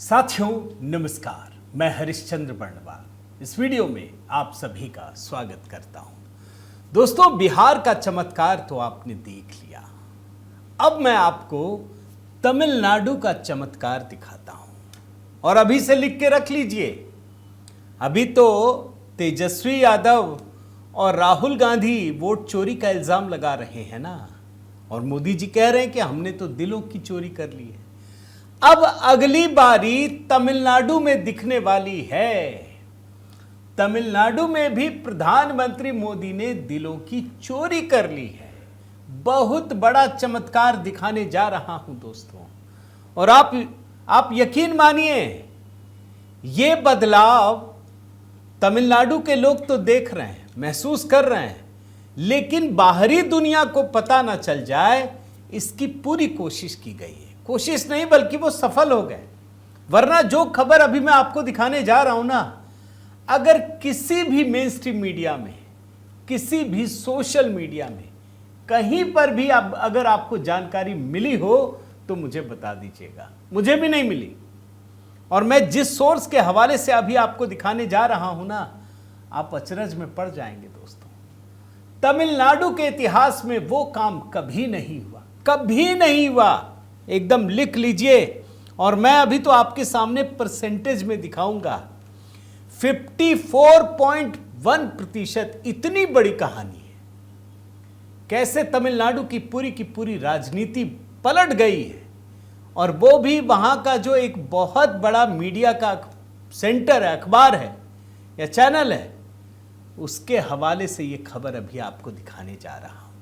साथियों नमस्कार, मैं हरिश्चंद्र बर्णवाल इस वीडियो में आप सभी का स्वागत करता हूं। दोस्तों, बिहार का चमत्कार तो आपने देख लिया। अब मैं आपको तमिलनाडु का चमत्कार दिखाता हूं और अभी से लिख के रख लीजिए। अभी तो तेजस्वी यादव और राहुल गांधी वोट चोरी का इल्जाम लगा रहे हैं ना, और मोदी जी कह रहे हैं कि हमने तो दिलों की चोरी कर ली है। अब अगली बारी तमिलनाडु में दिखने वाली है। तमिलनाडु में भी प्रधानमंत्री मोदी ने दिलों की चोरी कर ली है। बहुत बड़ा चमत्कार दिखाने जा रहा हूं दोस्तों, और आप यकीन मानिए, ये बदलाव तमिलनाडु के लोग तो देख रहे हैं, महसूस कर रहे हैं, लेकिन बाहरी दुनिया को पता ना चल जाए, इसकी पूरी कोशिश की गई है। कोशिश नहीं बल्कि वो सफल हो गए। वरना जो खबर अभी मैं आपको दिखाने जा रहा हूं ना, अगर किसी भी मेन स्ट्रीम मीडिया में, किसी भी सोशल मीडिया में, कहीं पर भी अगर आपको जानकारी मिली हो तो मुझे बता दीजिएगा। मुझे भी नहीं मिली, और मैं जिस सोर्स के हवाले से अभी आपको दिखाने जा रहा हूं ना, आप अचरज में पड़ जाएंगे दोस्तों। तमिलनाडु के इतिहास में वो काम कभी नहीं हुआ, कभी नहीं हुआ। एकदम लिख लीजिए, और मैं अभी तो आपके सामने परसेंटेज में दिखाऊंगा। 54.1%, इतनी बड़ी कहानी है। कैसे तमिलनाडु की पूरी राजनीति पलट गई है, और वो भी वहां का जो एक बहुत बड़ा मीडिया का सेंटर है, अखबार है या चैनल है, उसके हवाले से ये खबर अभी आपको दिखाने जा रहा हूं।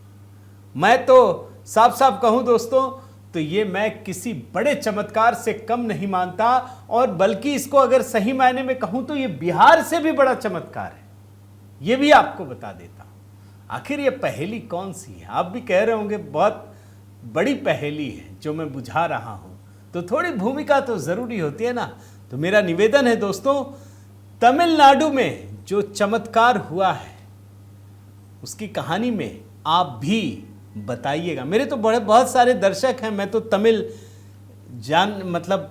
मैं तो साफ साफ कहूं दोस्तों, तो ये मैं किसी बड़े चमत्कार से कम नहीं मानता, और बल्कि इसको अगर सही मायने में कहूं तो ये बिहार से भी बड़ा चमत्कार है। ये भी आपको बता देता हूं। आखिर ये पहेली कौन सी है? आप भी कह रहे होंगे बहुत बड़ी पहेली है जो मैं बुझा रहा हूं, तो थोड़ी भूमिका तो जरूरी होती है ना। तो मेरा निवेदन है दोस्तों, तमिलनाडु में जो चमत्कार हुआ है उसकी कहानी में आप भी बताइएगा। मेरे तो बहुत सारे दर्शक हैं, मैं तो तमिल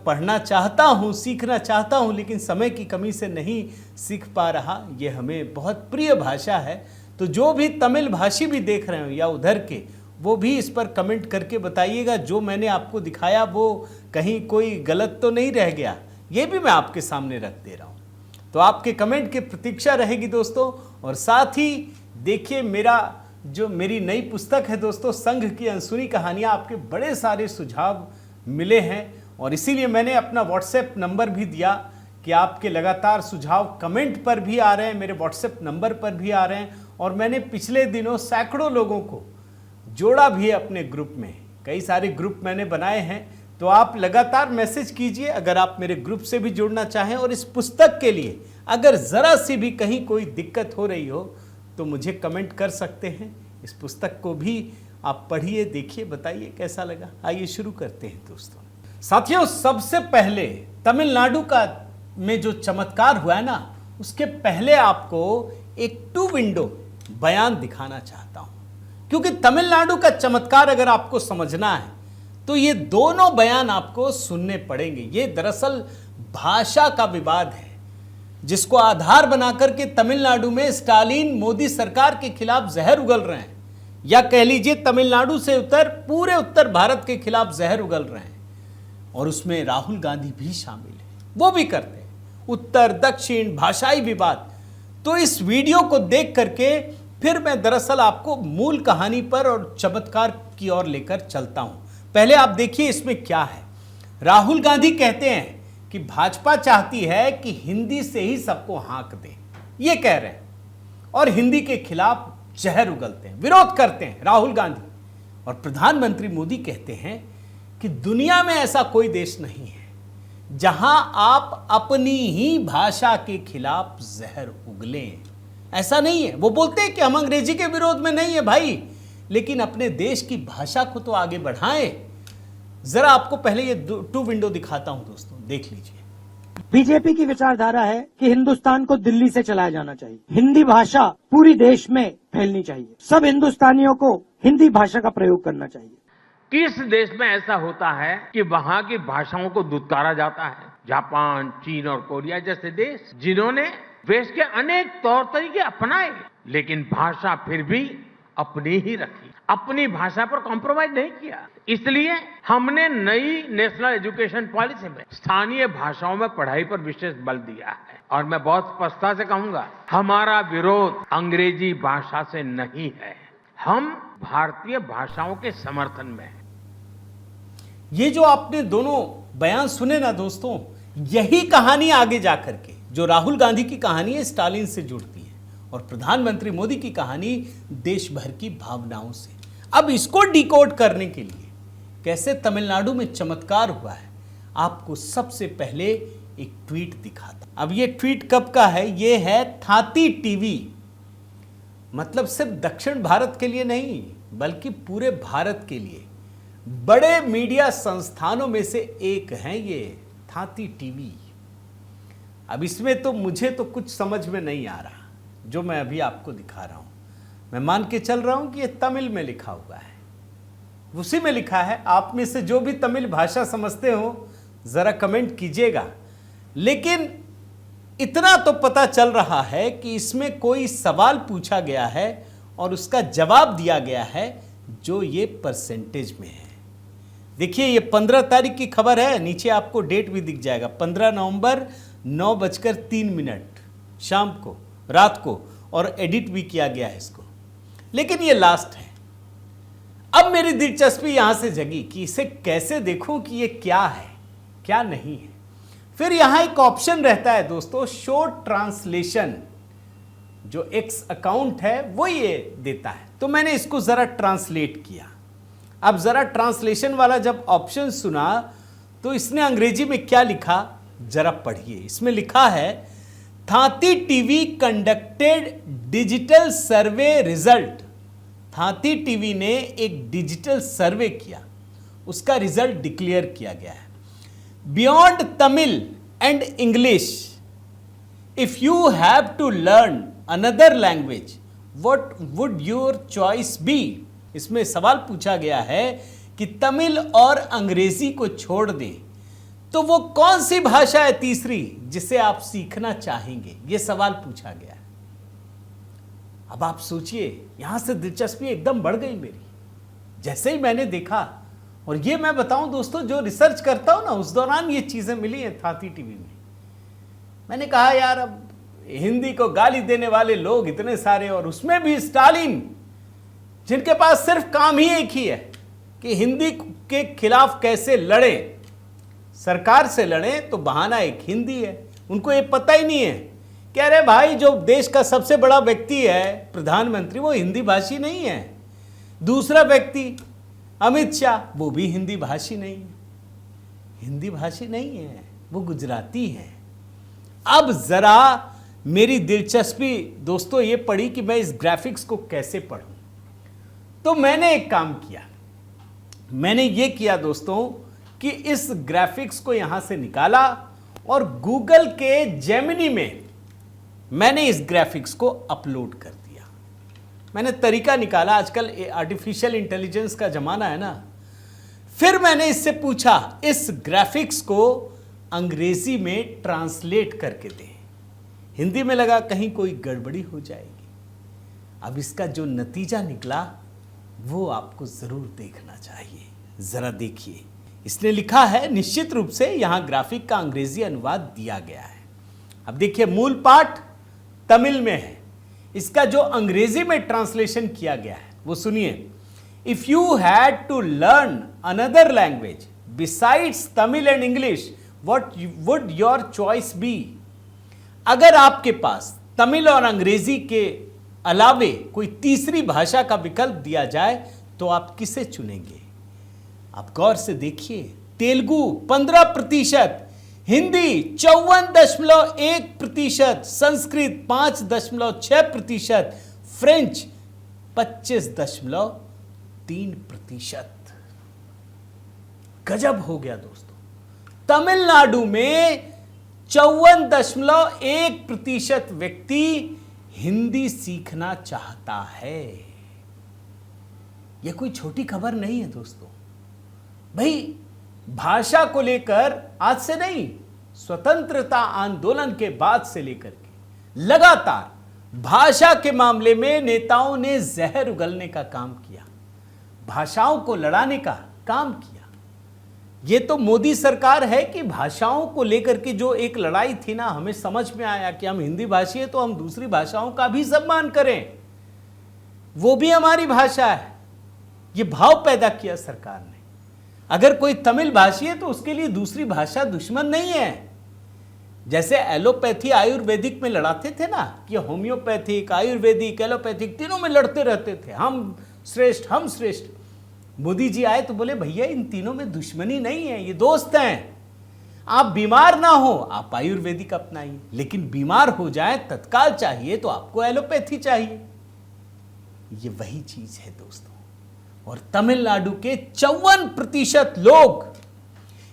पढ़ना चाहता हूँ, सीखना चाहता हूँ, लेकिन समय की कमी से नहीं सीख पा रहा। ये हमें बहुत प्रिय भाषा है। तो जो भी तमिल भाषी भी देख रहे हो या उधर के, वो भी इस पर कमेंट करके बताइएगा जो मैंने आपको दिखाया वो कहीं कोई गलत तो नहीं रह गया। ये भी मैं आपके सामने रख दे रहा हूँ। तो आपके कमेंट की प्रतीक्षा रहेगी दोस्तों। और साथ ही देखिए, मेरी नई पुस्तक है दोस्तों, संघ की अनसुनी कहानियां। आपके बड़े सारे सुझाव मिले हैं, और इसीलिए मैंने अपना व्हाट्सएप नंबर भी दिया कि आपके लगातार सुझाव कमेंट पर भी आ रहे हैं, मेरे व्हाट्सएप नंबर पर भी आ रहे हैं। और मैंने पिछले दिनों सैकड़ों लोगों को जोड़ा भी है अपने ग्रुप में। कई सारे ग्रुप मैंने बनाए हैं, तो आप लगातार मैसेज कीजिए अगर आप मेरे ग्रुप से भी जुड़ना चाहें। और इस पुस्तक के लिए अगर ज़रा सी भी कहीं कोई दिक्कत हो रही हो तो मुझे कमेंट कर सकते हैं। इस पुस्तक को भी आप पढ़िए, देखिए, बताइए कैसा लगा। आइए शुरू करते हैं दोस्तों। साथियों, सबसे पहले तमिलनाडु का में जो चमत्कार हुआ है ना, उसके पहले आपको एक 2 विंडो बयान दिखाना चाहता हूं, क्योंकि तमिलनाडु का चमत्कार अगर आपको समझना है तो ये दोनों बयान आपको सुनने पड़ेंगे। ये दरअसल भाषा का विवाद है, जिसको आधार बनाकर के तमिलनाडु में स्टालिन मोदी सरकार के खिलाफ जहर उगल रहे हैं, या कह लीजिए तमिलनाडु से पूरे उत्तर भारत के खिलाफ जहर उगल रहे हैं। और उसमें राहुल गांधी भी शामिल है, वो भी करते हैं। उत्तर दक्षिण भाषाई विवाद। तो इस वीडियो को देख करके फिर मैं दरअसल आपको मूल कहानी पर और चमत्कार की ओर लेकर चलता हूं। पहले आप देखिए इसमें क्या है। राहुल गांधी कहते हैं कि भाजपा चाहती है कि हिंदी से ही सबको हाँक दे, ये कह रहे हैं, और हिंदी के खिलाफ जहर उगलते हैं, विरोध करते हैं राहुल गांधी। और प्रधानमंत्री मोदी कहते हैं कि दुनिया में ऐसा कोई देश नहीं है जहां आप अपनी ही भाषा के खिलाफ जहर उगलें। ऐसा नहीं है। वो बोलते हैं कि हम अंग्रेजी के विरोध में नहीं है भाई, लेकिन अपने देश की भाषा को तो आगे बढ़ाएं। जरा आपको पहले ये 2 विंडो दिखाता हूं दोस्तों, देख लीजिए। बीजेपी की विचारधारा है कि हिंदुस्तान को दिल्ली से चलाया जाना चाहिए, हिंदी भाषा पूरी देश में फैलनी चाहिए, सब हिंदुस्तानियों को हिंदी भाषा का प्रयोग करना चाहिए। किस देश में ऐसा होता है कि वहां की भाषाओं को दुत्कारा जाता है? जापान, चीन और कोरिया जैसे देश जिन्होंने वेस्ट के अनेक तौर तरीके अपनाए, लेकिन भाषा फिर भी अपनी ही रखी, अपनी भाषा पर कॉम्प्रोमाइज नहीं किया। इसलिए हमने नई नेशनल एजुकेशन पॉलिसी में स्थानीय भाषाओं में पढ़ाई पर विशेष बल दिया है। और मैं बहुत स्पष्टता से कहूंगा, हमारा विरोध अंग्रेजी भाषा से नहीं है, हम भारतीय भाषाओं के समर्थन में हैं। ये जो आपने दोनों बयान सुने ना दोस्तों, यही कहानी आगे जाकर के जो राहुल गांधी की कहानी है स्टालिन से जुड़ती है और प्रधानमंत्री मोदी की कहानी देश भर की भावनाओं से। अब इसको डिकोड करने के लिए कैसे तमिलनाडु में चमत्कार हुआ है, आपको सबसे पहले एक ट्वीट दिखाता। अब ये ट्वीट कब का है? ये है थाती टीवी, मतलब सिर्फ दक्षिण भारत के लिए नहीं बल्कि पूरे भारत के लिए बड़े मीडिया संस्थानों में से एक है ये थाती टीवी। अब इसमें तो मुझे तो कुछ समझ में नहीं आ रहा जो मैं अभी आपको दिखा रहा हूं। मैं मान के चल रहा हूं कि ये तमिल में लिखा हुआ है, उसी में लिखा है। आप में से जो भी तमिल भाषा समझते हो जरा कमेंट कीजिएगा। लेकिन इतना तो पता चल रहा है कि इसमें कोई सवाल पूछा गया है और उसका जवाब दिया गया है जो ये परसेंटेज में है। देखिए ये 15 तारीख की खबर है, नीचे आपको डेट भी दिख जाएगा, 15 नवंबर 9:03 शाम को, रात को, और एडिट भी किया गया है इसको। लेकिन ये लास्ट है। अब मेरी दिलचस्पी यहां से जगी कि इसे कैसे देखूं कि ये क्या है क्या नहीं है। फिर यहां एक ऑप्शन रहता है दोस्तों, शो ट्रांसलेशन, जो एक्स अकाउंट है वो ये देता है। तो मैंने इसको जरा ट्रांसलेट किया। अब जरा ट्रांसलेशन वाला जब ऑप्शन सुना तो इसने अंग्रेजी में क्या लिखा जरा पढ़िए। इसमें लिखा है, थाती TV conducted digital survey result. थाती टीवी ने एक डिजिटल सर्वे किया, उसका रिजल्ट डिक्लेयर किया गया है। Beyond Tamil and English, if you have to learn another language what would your choice be. इसमें सवाल पूछा गया है कि तमिल और अंग्रेजी को छोड़ दें तो वो कौन सी भाषा है तीसरी जिसे आप सीखना चाहेंगे, ये सवाल पूछा गया है। अब आप सोचिए, यहां से दिलचस्पी एकदम बढ़ गई मेरी जैसे ही मैंने देखा। और ये मैं बताऊं दोस्तों, जो रिसर्च करता हूं ना उस दौरान ये चीजें मिली हैं थाती टीवी में। मैंने कहा यार, अब हिंदी को गाली देने वाले लोग इतने सारे, और उसमें भी स्टालिन, जिनके पास सिर्फ काम ही एक ही है कि हिंदी के खिलाफ कैसे लड़े, सरकार से लड़े तो बहाना एक हिंदी है। उनको ये पता ही नहीं है कि अरे भाई, जो देश का सबसे बड़ा व्यक्ति है प्रधानमंत्री, वो हिंदी भाषी नहीं है। दूसरा व्यक्ति अमित शाह, वो भी हिंदी भाषी नहीं है, हिंदी भाषी नहीं है, वो गुजराती है। अब जरा मेरी दिलचस्पी दोस्तों ये पड़ी कि मैं इस ग्राफिक्स को कैसे पढूं। तो मैंने एक काम किया, मैंने ये किया दोस्तों कि इस ग्राफिक्स को यहां से निकाला और गूगल के जेमिनी में मैंने इस ग्राफिक्स को अपलोड कर दिया। मैंने तरीका निकाला, आजकल आर्टिफिशियल इंटेलिजेंस का जमाना है ना। फिर मैंने इससे पूछा इस ग्राफिक्स को अंग्रेजी में ट्रांसलेट करके दे। हिंदी में लगा कहीं कोई गड़बड़ी हो जाएगी। अब इसका जो नतीजा निकला वो आपको जरूर देखना चाहिए। जरा देखिए, इसने लिखा है, निश्चित रूप से यहां ग्राफिक का अंग्रेजी अनुवाद दिया गया है। अब देखिए, मूल पाठ तमिल में है, इसका जो अंग्रेजी में ट्रांसलेशन किया गया है वो सुनिए। If you had to learn another language besides Tamil and English what would your choice be. अगर आपके पास तमिल और अंग्रेजी के अलावे कोई तीसरी भाषा का विकल्प दिया जाए तो आप किसे चुनेंगे? आप गौर से देखिए, तेलुगु 15%, हिंदी 54.1%, संस्कृत 5.6%, फ्रेंच 25.3%। गजब हो गया दोस्तों। तमिलनाडु में 54.1% व्यक्ति हिंदी सीखना चाहता है। यह कोई छोटी खबर नहीं है दोस्तों। भाई, भाषा को लेकर आज से नहीं, स्वतंत्रता आंदोलन के बाद से लेकर के लगातार भाषा के मामले में नेताओं ने जहर उगलने का काम किया, भाषाओं को लड़ाने का काम किया। ये तो मोदी सरकार है कि भाषाओं को लेकर के जो एक लड़ाई थी ना, हमें समझ में आया कि हम हिंदी भाषी है तो हम दूसरी भाषाओं का भी सम्मान करें, वो भी हमारी भाषा है। ये भाव पैदा किया सरकार ने। अगर कोई तमिल भाषी है तो उसके लिए दूसरी भाषा दुश्मन नहीं है। जैसे एलोपैथी आयुर्वेदिक में लड़ाते थे ना, कि होम्योपैथिक, आयुर्वेदिक, एलोपैथिक तीनों में लड़ते रहते थे, हम श्रेष्ठ, हम श्रेष्ठ। मोदी जी आए तो बोले भैया इन तीनों में दुश्मनी नहीं है, ये दोस्त हैं। आप बीमार ना हो आप आयुर्वेदिक अपनाइए, लेकिन बीमार हो जाए तत्काल चाहिए तो आपको एलोपैथी चाहिए। ये वही चीज है दोस्तों। और तमिलनाडु के 54% लोग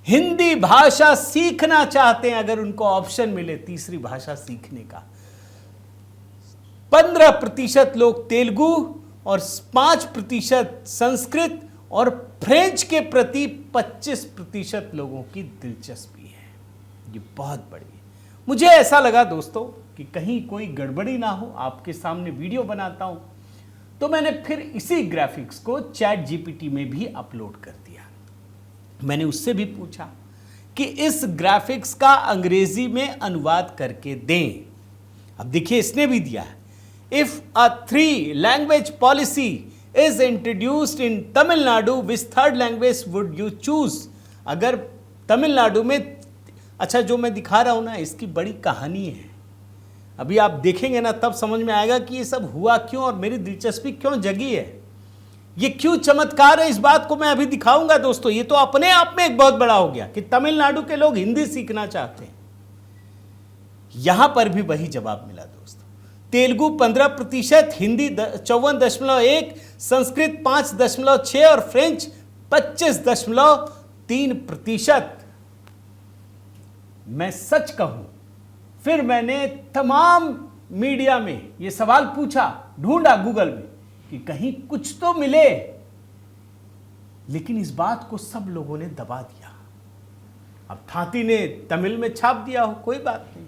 हिंदी भाषा सीखना चाहते हैं, अगर उनको ऑप्शन मिले तीसरी भाषा सीखने का। 15% लोग तेलुगु और 5% संस्कृत और फ्रेंच के प्रति 25% लोगों की दिलचस्पी है। ये बहुत बड़ी है। मुझे ऐसा लगा दोस्तों कि कहीं कोई गड़बड़ी ना हो, आपके सामने वीडियो बनाता हूं, तो मैंने फिर इसी ग्राफिक्स को चैट जीपीटी में भी अपलोड कर दिया। मैंने उससे भी पूछा कि इस ग्राफिक्स का अंग्रेजी में अनुवाद करके दें। अब देखिए इसने भी दिया है, if a 3 language policy is introduced in Tamil Nadu which third language would you choose. अगर तमिलनाडु में, अच्छा जो मैं दिखा रहा हूं ना, इसकी बड़ी कहानी है। अभी आप देखेंगे ना तब समझ में आएगा कि ये सब हुआ क्यों और मेरी दिलचस्पी क्यों जगी है, ये क्यों चमत्कार है। इस बात को मैं अभी दिखाऊंगा दोस्तों। ये तो अपने आप में एक बहुत बड़ा हो गया कि तमिलनाडु के लोग हिंदी सीखना चाहते हैं। यहां पर भी वही जवाब मिला दोस्तों। तेलुगु 15%, हिंदी 54.1%, संस्कृत 5.6% और फ्रेंच 25.3%। मैं सच कहूं, फिर मैंने तमाम मीडिया में यह सवाल पूछा, ढूंढा गूगल में कि कहीं कुछ तो मिले, लेकिन इस बात को सब लोगों ने दबा दिया। अब थाती ने तमिल में छाप दिया हो, कोई बात नहीं,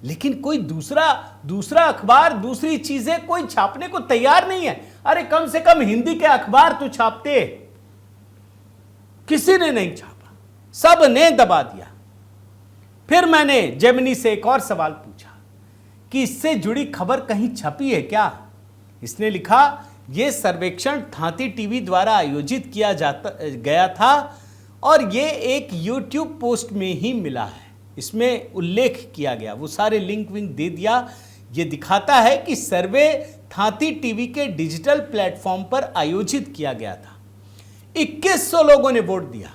लेकिन कोई दूसरा अखबार, दूसरी चीजें कोई छापने को तैयार नहीं है। अरे कम से कम हिंदी के अखबार तो छापते, किसी ने नहीं छापा, सब ने दबा दिया। फिर मैंने जेमिनी से एक और सवाल पूछा कि इससे जुड़ी खबर कहीं छपी है क्या। इसने लिखा, यह सर्वेक्षण थाती टीवी द्वारा आयोजित किया गया था और यह एक यूट्यूब पोस्ट में ही मिला है। इसमें उल्लेख किया गया, वो सारे लिंक विंक दे दिया। यह दिखाता है कि सर्वे थाती टीवी के डिजिटल प्लेटफॉर्म पर आयोजित किया गया था। 2100 लोगों ने वोट दिया।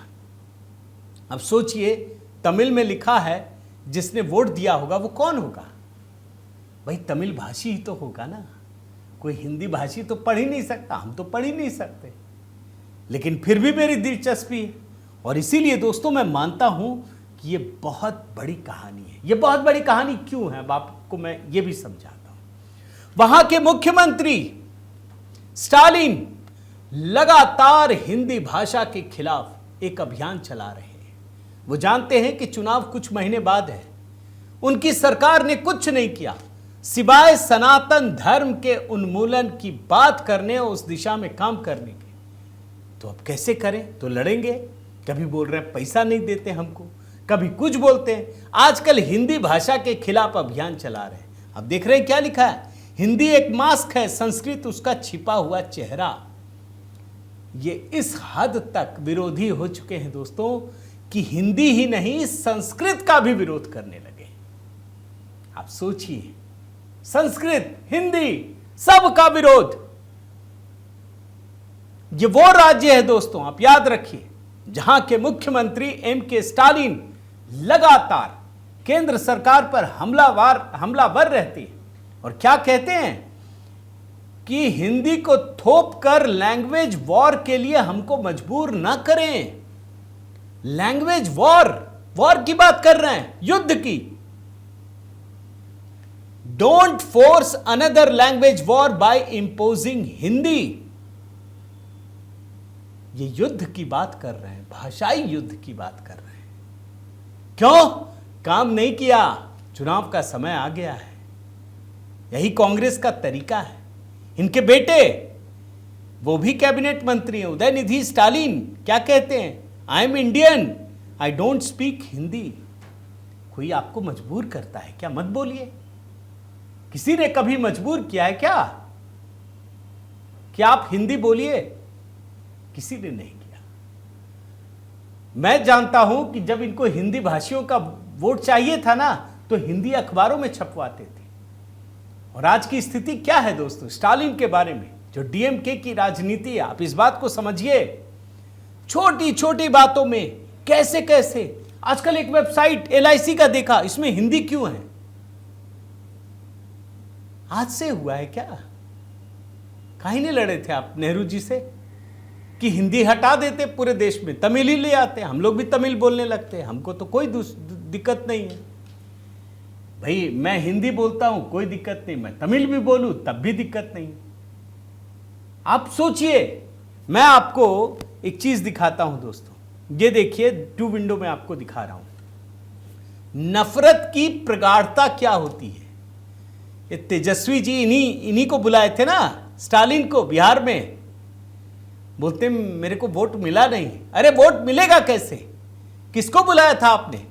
अब सोचिए, तमिल में लिखा है, जिसने वोट दिया होगा वो कौन होगा? भाई तमिल भाषी ही तो होगा ना, कोई हिंदी भाषी तो पढ़ ही नहीं सकता, हम तो पढ़ ही नहीं सकते। लेकिन फिर भी मेरी दिलचस्पी है और इसीलिए दोस्तों मैं मानता हूं कि ये बहुत बड़ी कहानी है। ये बहुत बड़ी कहानी क्यों है, अब आपको मैं ये भी समझाता हूं। वहां के मुख्यमंत्री स्टालिन लगातार हिंदी भाषा के खिलाफ एक अभियान चला रहे हैं। वो जानते हैं कि चुनाव कुछ महीने बाद है। उनकी सरकार ने कुछ नहीं किया सिवाय सनातन धर्म के उन्मूलन की बात करने और उस दिशा में काम करने के। तो अब कैसे करें? तो लड़ेंगे। कभी बोल रहे हैं पैसा नहीं देते हमको, कभी कुछ बोलते हैं। आजकल हिंदी भाषा के खिलाफ अभियान चला रहे हैं। अब देख रहे हैं क्या लिखा है, हिंदी एक मास्क है, संस्कृत उसका छिपा हुआ चेहरा। ये इस हद तक विरोधी हो चुके हैं दोस्तों कि हिंदी ही नहीं संस्कृत का भी विरोध करने लगे। आप सोचिए, संस्कृत, हिंदी, सबका विरोध। ये वो राज्य है दोस्तों, आप याद रखिए, जहां के मुख्यमंत्री एम.के. स्टालिन लगातार केंद्र सरकार पर हमलावर रहते हैं और क्या कहते हैं कि हिंदी को थोप कर लैंग्वेज वॉर के लिए हमको मजबूर ना करें। लैंग्वेज वॉर की बात कर रहे हैं, युद्ध की। Don't force another language war by imposing Hindi. ये युद्ध की बात कर रहे हैं, भाषाई युद्ध की बात कर रहे हैं। क्यों? काम नहीं किया, चुनाव का समय आ गया है। यही कांग्रेस का तरीका है। इनके बेटे वो भी कैबिनेट मंत्री हैं, उदयनिधि स्टालिन, क्या कहते हैं? I am Indian, I don't speak Hindi. कोई आपको मजबूर करता है क्या? मत बोलिए। किसी ने कभी मजबूर किया है क्या कि आप हिंदी बोलिए? किसी ने नहीं किया। मैं जानता हूं कि जब इनको हिंदी भाषियों का वोट चाहिए था ना, तो हिंदी अखबारों में छपवाते थे। और आज की स्थिति क्या है दोस्तों स्टालिन के बारे में? जो डीएमके की राजनीति है, आप इस बात को समझिए। छोटी छोटी बातों में कैसे कैसे, आजकल एक वेबसाइट LIC का देखा, इसमें हिंदी क्यों है? आज से हुआ है क्या? काहे नहीं लड़े थे आप नेहरू जी से कि हिंदी हटा देते, पूरे देश में तमिल ही ले आते, हम लोग भी तमिल बोलने लगते, हमको तो कोई दिक्कत नहीं है। भाई मैं हिंदी बोलता हूं, कोई दिक्कत नहीं, मैं तमिल भी बोलूं तब भी दिक्कत नहीं। आप सोचिए, मैं आपको एक चीज दिखाता हूं दोस्तों, ये देखिए 2 विंडो में आपको दिखा रहा हूं नफरत की प्रगाढ़ता क्या होती है। ये तेजस्वी जी इन्हीं को बुलाए थे ना, स्टालिन को, बिहार में। बोलते मेरे को वोट मिला नहीं। अरे वोट मिलेगा कैसे? किसको बुलाया था आपने?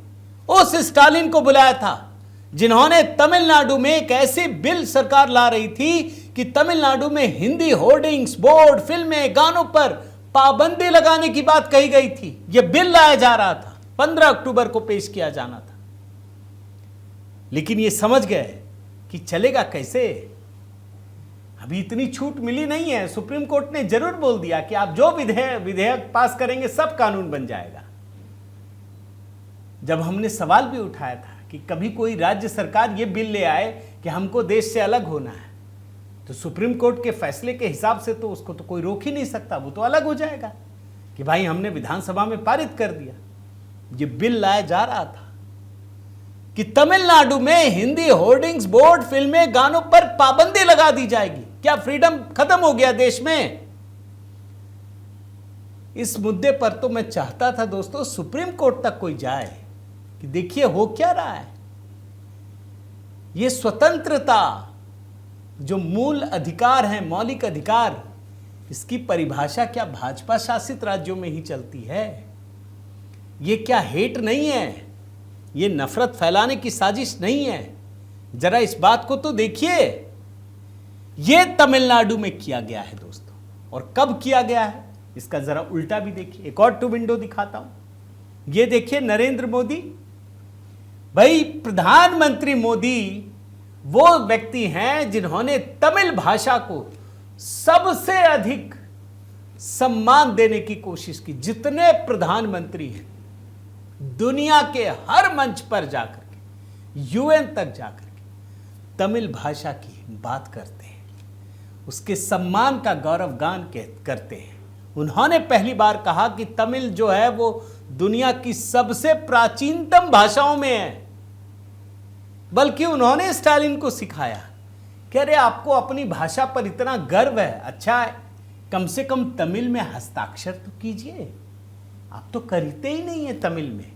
उस स्टालिन को बुलाया था जिन्होंने तमिलनाडु में एक ऐसी बिल सरकार ला रही थी कि तमिलनाडु में हिंदी होर्डिंग्स, बोर्ड, फिल्में, गानों पर पाबंदी लगाने की बात कही गई थी। यह बिल लाया जा रहा था, 15 अक्टूबर को पेश किया जाना था। लेकिन ये समझ गए कि चलेगा कैसे। अभी इतनी छूट मिली नहीं है। सुप्रीम कोर्ट ने जरूर बोल दिया कि आप जो विधेयक पास करेंगे सब कानून बन जाएगा। जब हमने सवाल भी उठाया था कि कभी कोई राज्य सरकार ये बिल ले आए कि हमको देश से अलग होना है, तो सुप्रीम कोर्ट के फैसले के हिसाब से तो उसको तो कोई रोक ही नहीं सकता, वो तो अलग हो जाएगा कि भाई हमने विधानसभा में पारित कर दिया। ये बिल लाया जा रहा था कि तमिलनाडु में हिंदी होर्डिंग्स, बोर्ड, फिल्में, गानों पर पाबंदी लगा दी जाएगी। क्या फ्रीडम खत्म हो गया देश में? इस मुद्दे पर तो मैं चाहता था दोस्तों सुप्रीम कोर्ट तक कोई जाए कि देखिए हो क्या रहा है। ये स्वतंत्रता जो मूल अधिकार है, मौलिक अधिकार, इसकी परिभाषा क्या भाजपा शासित राज्यों में ही चलती है? ये क्या हेट नहीं है? ये नफरत फैलाने की साजिश नहीं है? जरा इस बात को तो देखिए। ये तमिलनाडु में किया गया है दोस्तों, और कब किया गया है इसका जरा उल्टा भी देखिए। एक और 2 विंडो दिखाता हूं। ये देखिए नरेंद्र मोदी। भाई प्रधानमंत्री मोदी वो व्यक्ति हैं जिन्होंने तमिल भाषा को सबसे अधिक सम्मान देने की कोशिश की। जितने प्रधानमंत्री हैं दुनिया के हर मंच पर जाकर के, UN तक जाकर के तमिल भाषा की बात करते हैं, उसके सम्मान का गौरवगान करते हैं। उन्होंने पहली बार कहा कि तमिल जो है वो दुनिया की सबसे प्राचीनतम भाषाओं में है। बल्कि उन्होंने स्टालिन को सिखाया कि अरे आपको अपनी भाषा पर इतना गर्व है, अच्छा है, कम से कम तमिल में हस्ताक्षर तो कीजिए। आप तो करते ही नहीं है तमिल में।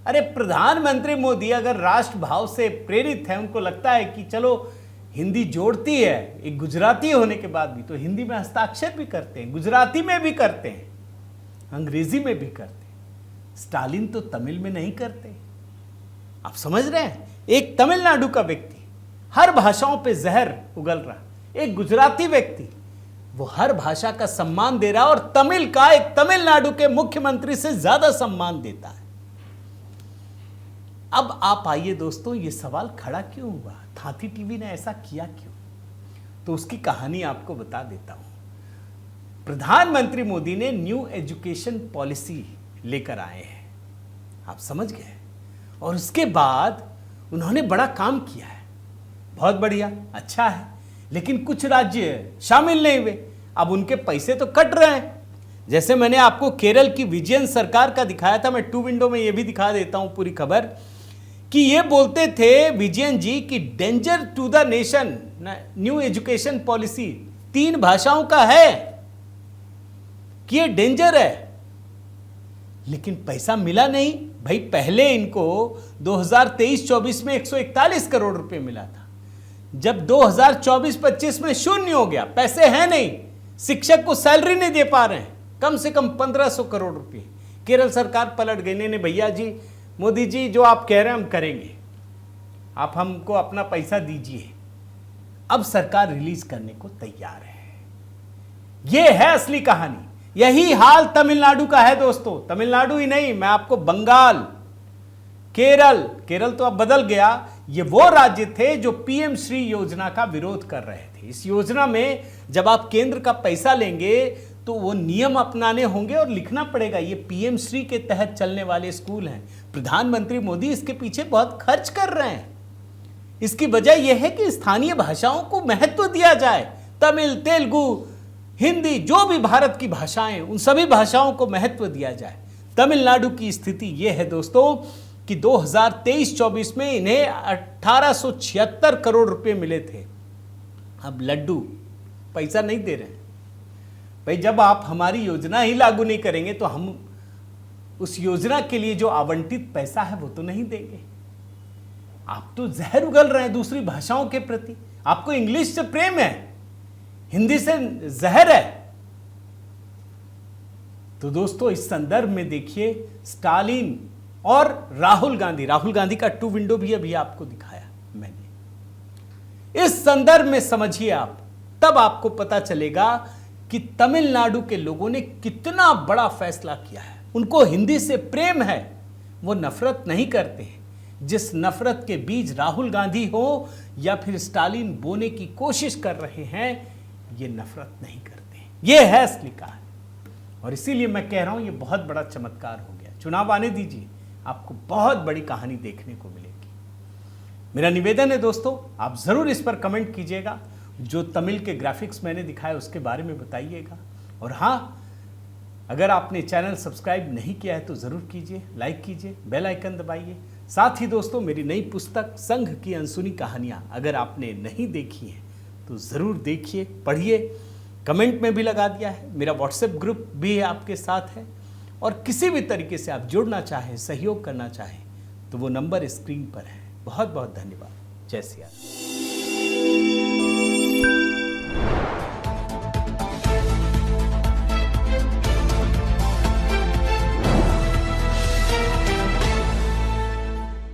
अरे प्रधानमंत्री मोदी अगर राष्ट्र भाव से प्रेरित है, उनको लगता है कि चलो हिंदी जोड़ती है, एक गुजराती होने के बाद भी, तो हिंदी में हस्ताक्षर भी करते हैं, गुजराती में भी करते हैं, अंग्रेजी में भी करते हैं। स्टालिन तो तमिल में नहीं करते। आप समझ रहे हैं? एक तमिलनाडु का व्यक्ति हर भाषाओं पे जहर उगल रहा, एक गुजराती व्यक्ति वो हर भाषा का सम्मान दे रहा और तमिल का एक तमिलनाडु के मुख्यमंत्री से ज्यादा सम्मान देता है। अब आप आइए दोस्तों, ये सवाल खड़ा क्यों हुआ? थाती टीवी ने ऐसा किया क्यों? तो उसकी कहानी आपको बता देता हूं। प्रधानमंत्री मोदी ने न्यू एजुकेशन पॉलिसी लेकर आए हैं, आप समझ गए, और उसके बाद उन्होंने बड़ा काम किया है, बहुत बढ़िया, अच्छा है। लेकिन कुछ राज्य शामिल नहीं हुए। अब उनके पैसे तो कट रहे हैं। जैसे मैंने आपको केरल की विजयन सरकार का दिखाया था, मैं 2 विंडो में ये भी दिखा देता हूं पूरी खबर, कि ये बोलते थे विजयन जी कि danger to the nation new education policy 3 भाषाओं का है कि ये डेंजर है, लेकिन पैसा मिला नहीं। भाई पहले इनको 2023-24 में 141 करोड़ रुपए मिला था, जब 2024-25 में शून्य हो गया, पैसे हैं नहीं, शिक्षक को सैलरी नहीं दे पा रहे हैं, कम से कम 1500 करोड़ रुपए। केरल सरकार पलट गई, नहीं भैया जी, मोदी जी जो आप कह रहे हैं हम करेंगे, आप हमको अपना पैसा दीजिए। अब सरकार रिलीज करने को तैयार है। यह है असली कहानी। यही हाल तमिलनाडु का है दोस्तों। तमिलनाडु ही नहीं, मैं आपको बंगाल, केरल तो अब बदल गया, ये वो राज्य थे जो पीएम श्री योजना का विरोध कर रहे थे। इस योजना में जब आप केंद्र का पैसा लेंगे तो वो नियम अपनाने होंगे और लिखना पड़ेगा। ये पीएम श्री के तहत चलने वाले स्कूल हैं। प्रधानमंत्री मोदी इसके पीछे बहुत खर्च कर रहे हैं। इसकी वजह यह है कि स्थानीय भाषाओं को महत्व दिया जाए। तमिल, तेलुगु, हिंदी, जो भी भारत की भाषाएं, उन सभी भाषाओं को महत्व दिया जाए। तमिलनाडु की स्थिति यह है दोस्तों कि 2023-24 में इन्हें 1876 करोड़ रुपए मिले थे। अब लड्डू पैसा नहीं दे रहे हैं। भाई जब आप हमारी योजना ही लागू नहीं करेंगे तो हम उस योजना के लिए जो आवंटित पैसा है वो तो नहीं देंगे। आप तो जहर उगल रहे हैं दूसरी भाषाओं के प्रति। आपको इंग्लिश से प्रेम है, हिंदी से जहर है। तो दोस्तों इस संदर्भ में देखिए, स्टालिन और राहुल गांधी का 2 विंडो भी अभी आपको दिखाया मैंने। इस संदर्भ में समझिए आप, तब आपको पता चलेगा कि तमिलनाडु के लोगों ने कितना बड़ा फैसला किया है। उनको हिंदी से प्रेम है, वो नफरत नहीं करते हैं। जिस नफरत के बीज राहुल गांधी हो या फिर स्टालिन बोने की कोशिश कर रहे हैं, ये नफरत नहीं करते। ये है असली कहानी। और इसीलिए मैं कह रहा हूं ये बहुत बड़ा चमत्कार हो गया। चुनाव आने दीजिए, आपको बहुत बड़ी कहानी देखने को मिलेगी। मेरा निवेदन है दोस्तों, आप जरूर इस पर कमेंट कीजिएगा। जो तमिल के ग्राफिक्स मैंने दिखाए उसके बारे में बताइएगा। और हाँ, अगर आपने चैनल सब्सक्राइब नहीं किया है तो जरूर कीजिए, लाइक कीजिए, बेल आइकन दबाइए। साथ ही दोस्तों मेरी नई पुस्तक संघ की अनसुनी कहानियां अगर आपने नहीं देखी है तो ज़रूर देखिए, पढ़िए। कमेंट में भी लगा दिया है। मेरा व्हाट्सएप ग्रुप भी है आपके साथ है। और किसी भी तरीके से आप जुड़ना चाहें, सहयोग करना चाहें तो वो नंबर स्क्रीन पर है। बहुत बहुत धन्यवाद। जय सिया राम।